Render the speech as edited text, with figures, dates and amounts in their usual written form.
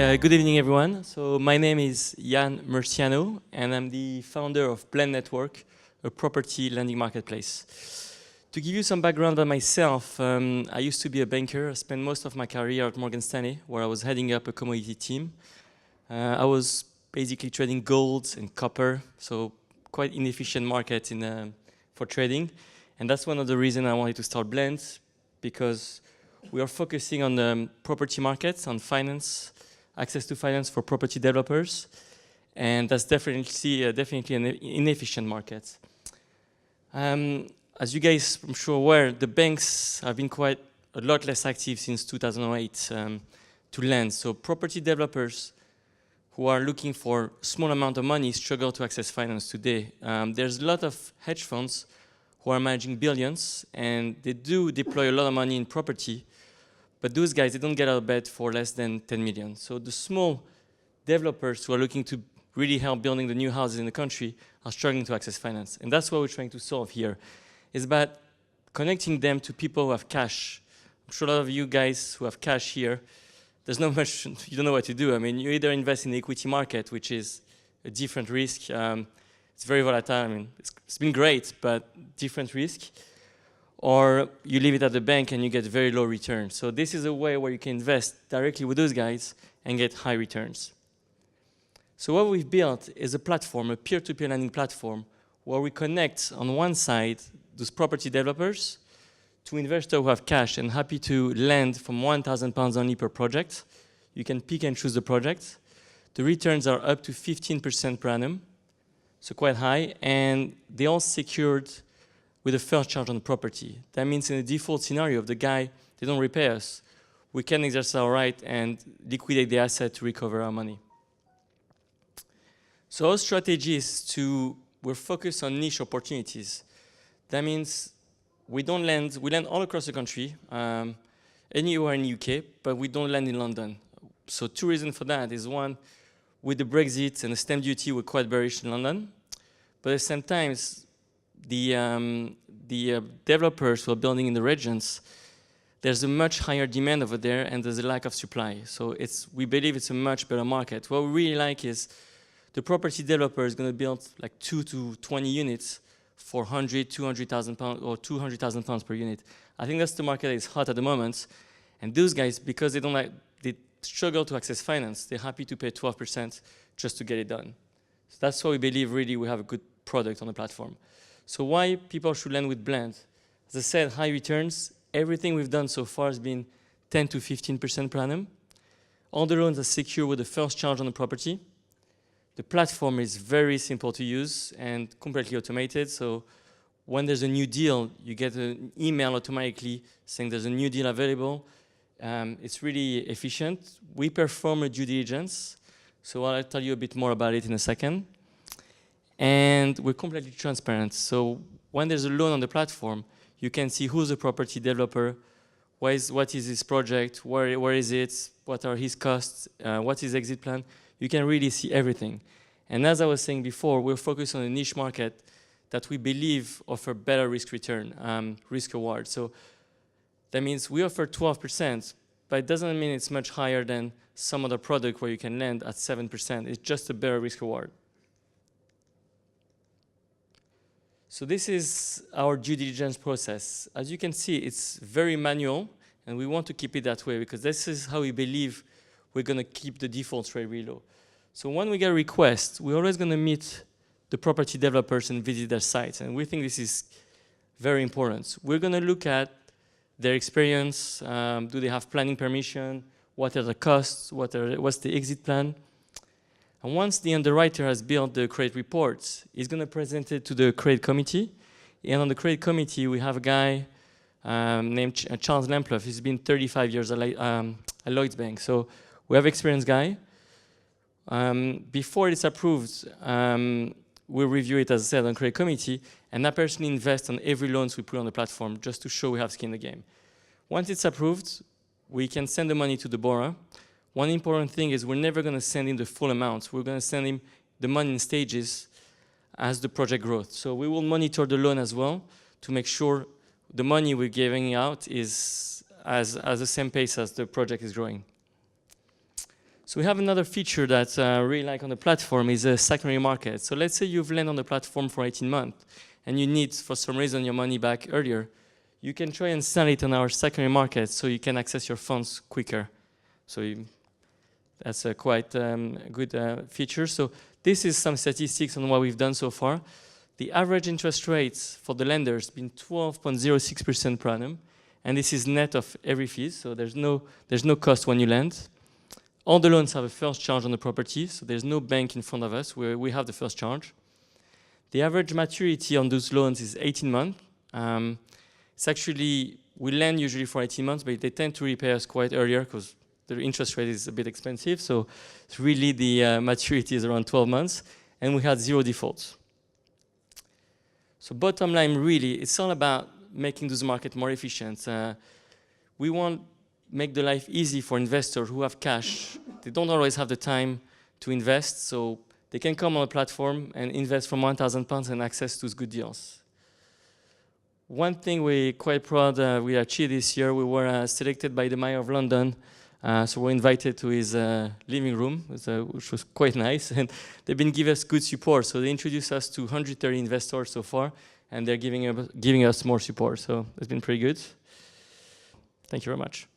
Hi, good evening everyone. So my name is Yann Murciano and I'm the founder of Blend Network, a property lending marketplace. To give you some background about myself, I used to be a banker. I spent most of my career at Morgan Stanley, where I was heading up a commodity team. I was basically trading gold and copper, so quite inefficient market for trading. And that's one of the reasons I wanted to start Blend, because we are focusing on the property markets, on finance, access to finance for property developers, and that's definitely an inefficient market. As you guys, I'm sure, aware, the banks have been quite a lot less active since 2008 to lend. So property developers who are looking for a small amount of money struggle to access finance today. There's a lot of hedge funds who are managing billions, and they do deploy a lot of money in property, but those guys, they don't get out of bed for less than 10 million. So the small developers who are looking to really help building the new houses in the country are struggling to access finance. And that's what we're trying to solve here. It's about connecting them to people who have cash. I'm sure a lot of you guys who have cash here, there's not much, you don't know what to do. I mean, you either invest in the equity market, which is a different risk. It's very volatile. I mean, it's been great, but different risk. Or you leave it at the bank and you get very low returns. So this is a way where you can invest directly with those guys and get high returns. So what we've built is a platform, a peer-to-peer lending platform, where we connect on one side those property developers to investors who have cash and happy to lend from £1,000 only per project. You can pick and choose the project. The returns are up to 15% per annum, so quite high, and they all secured with a first charge on the property. That means in a default scenario, if the guy, they don't repay us, we can exercise our right and liquidate the asset to recover our money. So our strategy is we're focused on niche opportunities. That means we lend all across the country, anywhere in the UK, but we don't lend in London. So two reasons for that is one, with the Brexit and the stamp duty, we're quite bearish in London, but at the same time, the developers who are building in the regions, there's a much higher demand over there and there's a lack of supply. So we believe it's a much better market. What we really like is the property developer is going to build like 2 to 20 units for 100, 200,000 pounds or 200,000 pounds per unit. I think that's the market that is hot at the moment. And those guys, because they struggle to access finance, they're happy to pay 12% just to get it done. So that's why we believe really we have a good product on the platform. So why people should lend with Blend? As I said, high returns. Everything we've done so far has been 10 to 15% per annum. All the loans are secure with the first charge on the property. The platform is very simple to use and completely automated. So when there's a new deal, you get an email automatically saying there's a new deal available. It's really efficient. We perform a due diligence. So I'll tell you a bit more about it in a second. And we're completely transparent. So when there's a loan on the platform, you can see who's the property developer, what is his project, where is it, what are his costs, what's his exit plan. You can really see everything. And as I was saying before, we're focused on a niche market that we believe offer better risk return, risk reward. So that means we offer 12%, but it doesn't mean it's much higher than some other product where you can lend at 7%. It's just a better risk reward. So this is our due diligence process. As you can see, it's very manual, and we want to keep it that way because this is how we believe we're going to keep the default rate really low. So when we get a request, we're always going to meet the property developers and visit their sites, and we think this is very important. We're going to look at their experience. Do they have planning permission? What are the costs? What's the exit plan? And once the underwriter has built the credit report, he's going to present it to the credit committee. And on the credit committee, we have a guy named Charles Lamplough. He's been 35 years at Lloyds Bank. So we have an experienced guy. Before it's approved, we'll review it, as I said, on credit committee. And that person invests on every loan we put on the platform just to show we have skin in the game. Once it's approved, we can send the money to the borrower. One important thing is we're never going to send him the full amount. We're going to send him the money in stages as the project grows. So we will monitor the loan as well to make sure the money we're giving out is as the same pace as the project is growing. So we have another feature that I really like on the platform is a secondary market. So let's say you've landed on the platform for 18 months and you need, for some reason, your money back earlier. You can try and sell it on our secondary market so you can access your funds quicker. So that's a quite good feature. So this is some statistics on what we've done so far. The average interest rates for the lenders have been 12.06% per annum. And this is net of every fee, so there's no cost when you lend. All the loans have a first charge on the property, so there's no bank in front of us. We have the first charge. The average maturity on those loans is 18 months. It's actually, we lend usually for 18 months, but they tend to repay us quite earlier because the interest rate is a bit expensive. So it's really the maturity is around 12 months, and we had 0 defaults. So bottom line, really, it's all about making those markets more efficient. We want to make the life easy for investors who have cash. They don't always have the time to invest, so they can come on a platform and invest from £1,000 and access those good deals. One thing we're quite proud we achieved this year, we were selected by the Mayor of London. So we're invited to his living room, which was quite nice. And they've been giving us good support. So they introduced us to 130 investors so far, and they're giving us more support. So it's been pretty good. Thank you very much.